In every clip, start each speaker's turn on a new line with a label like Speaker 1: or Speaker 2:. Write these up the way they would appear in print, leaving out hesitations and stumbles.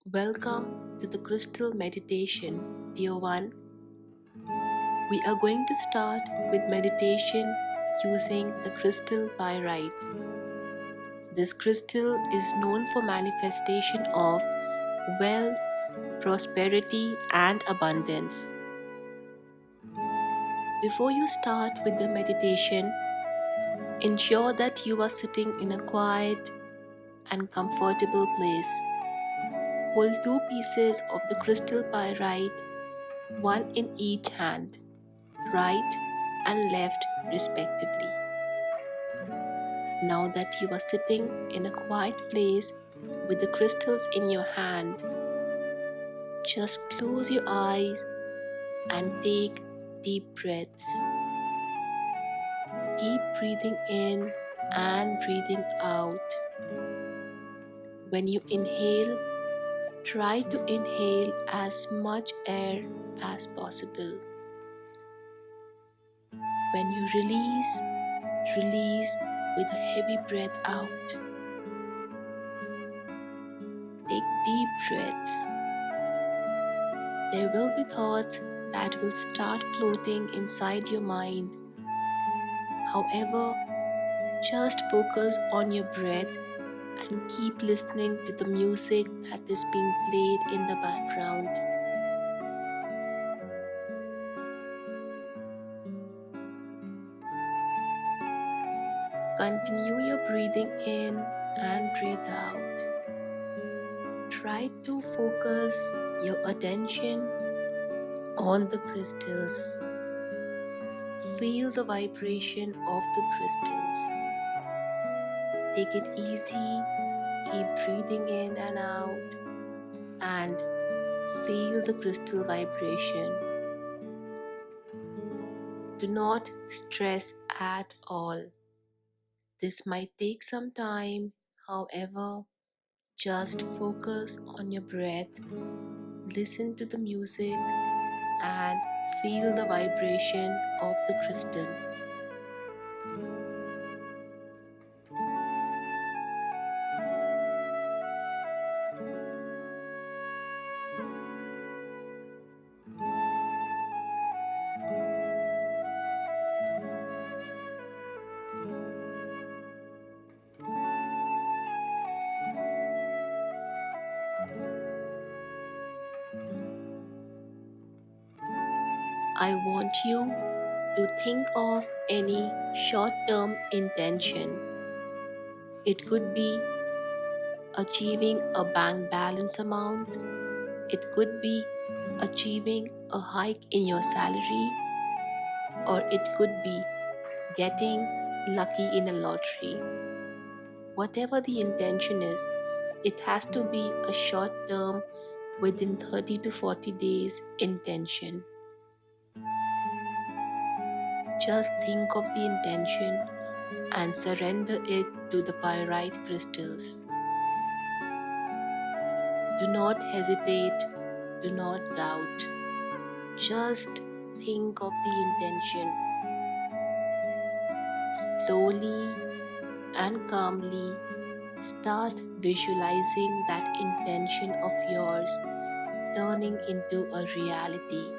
Speaker 1: Welcome to the crystal meditation, dear one. We are going to start with meditation using the crystal pyrite. This crystal is known for manifestation of wealth, prosperity, and abundance. Before you start with the meditation, ensure that you are sitting in a quiet and comfortable place. Hold two pieces of the crystal pyrite, one in each hand, right and left respectively. Now that you are sitting in a quiet place with the crystals in your hand, just close your eyes and take deep breaths. Keep breathing in and breathing out. When you inhale, try to inhale as much air as possible. When you release with a heavy breath out. Take deep breaths. There will be thoughts that will start floating inside your mind. However, just focus on your breath and keep listening to the music that is being played in the background. Continue your breathing in and breathe out. Try to focus your attention on the crystals. Feel the vibration of the crystals. Take it easy, keep breathing in and out, and feel the crystal vibration. Do not stress at all. This might take some time, however, just focus on your breath, listen to the music, and feel the vibration of the crystal. I want you to think of any short-term intention. It could be achieving a bank balance amount. It could be achieving a hike in your salary, or it could be getting lucky in a lottery. Whatever the intention is, it has to be a short term, within 30 to 40 days intention. Just think of the intention and surrender it to the pyrite crystals. Do not hesitate, do not doubt. Just think of the intention. Slowly and calmly start visualizing that intention of yours turning into a reality.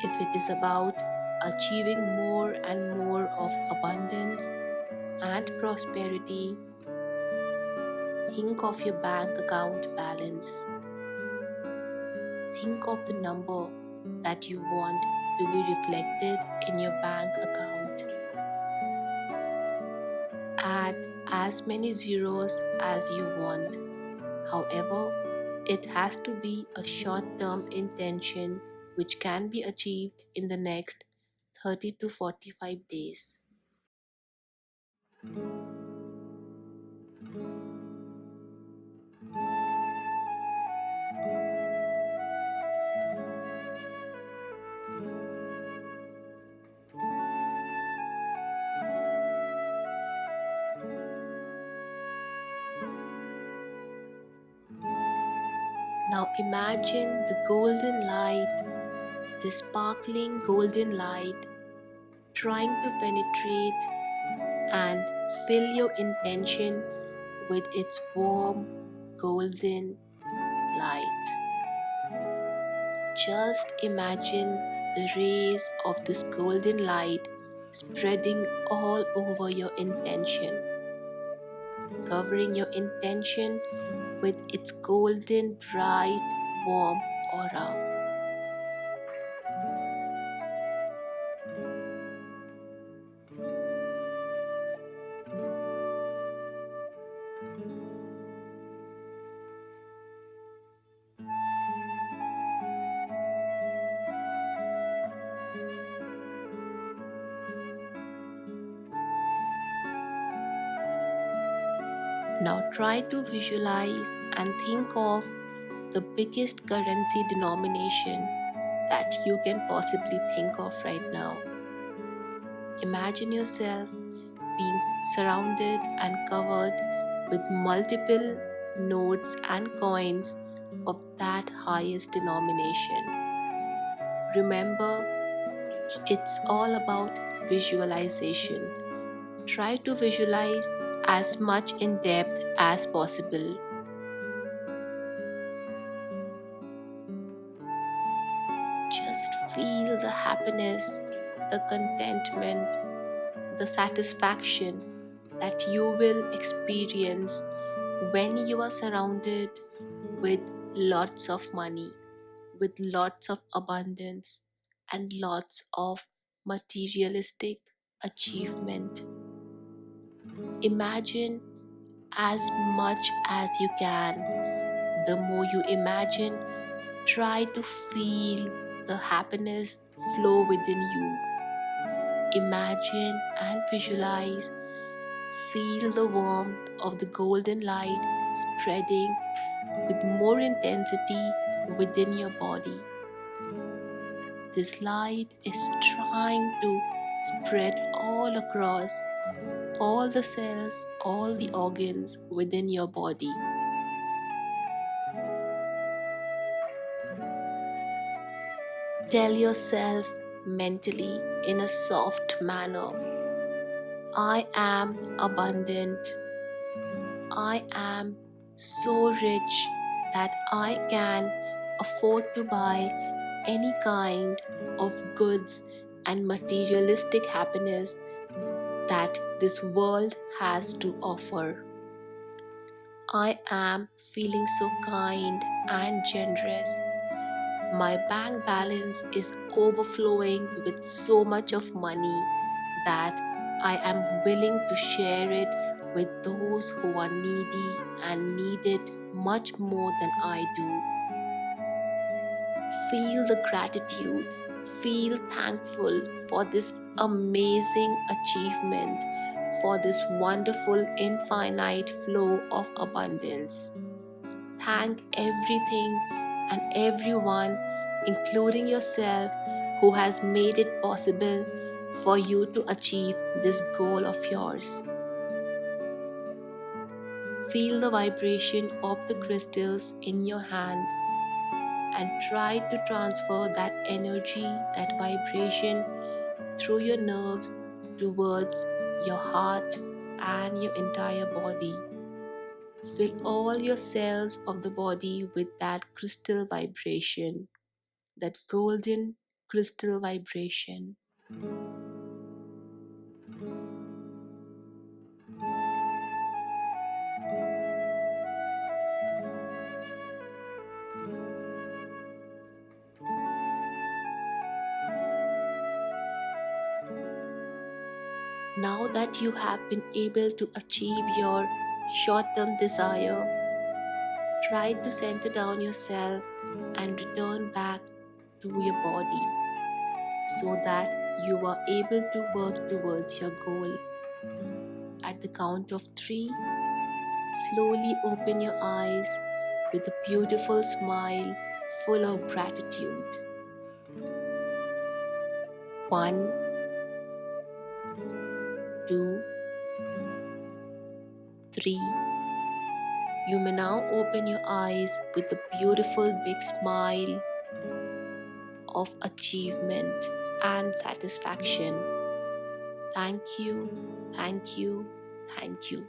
Speaker 1: If it is about achieving more and more of abundance and prosperity, think of your bank account balance. Think of the number that you want to be reflected in your bank account. Add as many zeros as you want. However, it has to be a short-term intention which can be achieved in the next 30 to 45 days. Now imagine the golden light, the sparkling golden light trying to penetrate and fill your intention with its warm golden light. Just imagine the rays of this golden light spreading all over your intention, covering your intention with its golden, bright, warm aura. Now try to visualize and think of the biggest currency denomination that you can possibly think of right now. Imagine yourself being surrounded and covered with multiple notes and coins of that highest denomination. Remember, it's all about visualization. Try to visualize as much in depth as possible. Just feel the happiness, the contentment, the satisfaction that you will experience when you are surrounded with lots of money, with lots of abundance, and lots of materialistic achievement. Imagine as much as you can. The more you imagine, try to feel the happiness flow within you. Imagine and visualize, feel the warmth of the golden light spreading with more intensity within your body. This light is trying to spread all across all the cells, all the organs within your body. Tell yourself mentally in a soft manner, I am abundant. I am so rich that I can afford to buy any kind of goods and materialistic happiness that this world has to offer. I am feeling so kind and generous. My bank balance is overflowing with so much of money that I am willing to share it with those who are needy and need it much more than I do. Feel the gratitude, feel thankful for this amazing achievement, for this wonderful infinite flow of abundance. Thank everything and everyone, including yourself, who has made it possible for you to achieve this goal of yours. Feel the vibration of the crystals in your hand and try to transfer that energy, that vibration through your nerves towards your heart and your entire body. Fill all your cells of the body with that crystal vibration, that golden crystal vibration. Now that you have been able to achieve your short-term desire, try to center down yourself and return back to your body so that you are able to work towards your goal. At the count of 3, slowly open your eyes with a beautiful smile full of gratitude. 1, 2, 3. You may now open your eyes with a beautiful big smile of achievement and satisfaction. Thank you, thank you, thank you.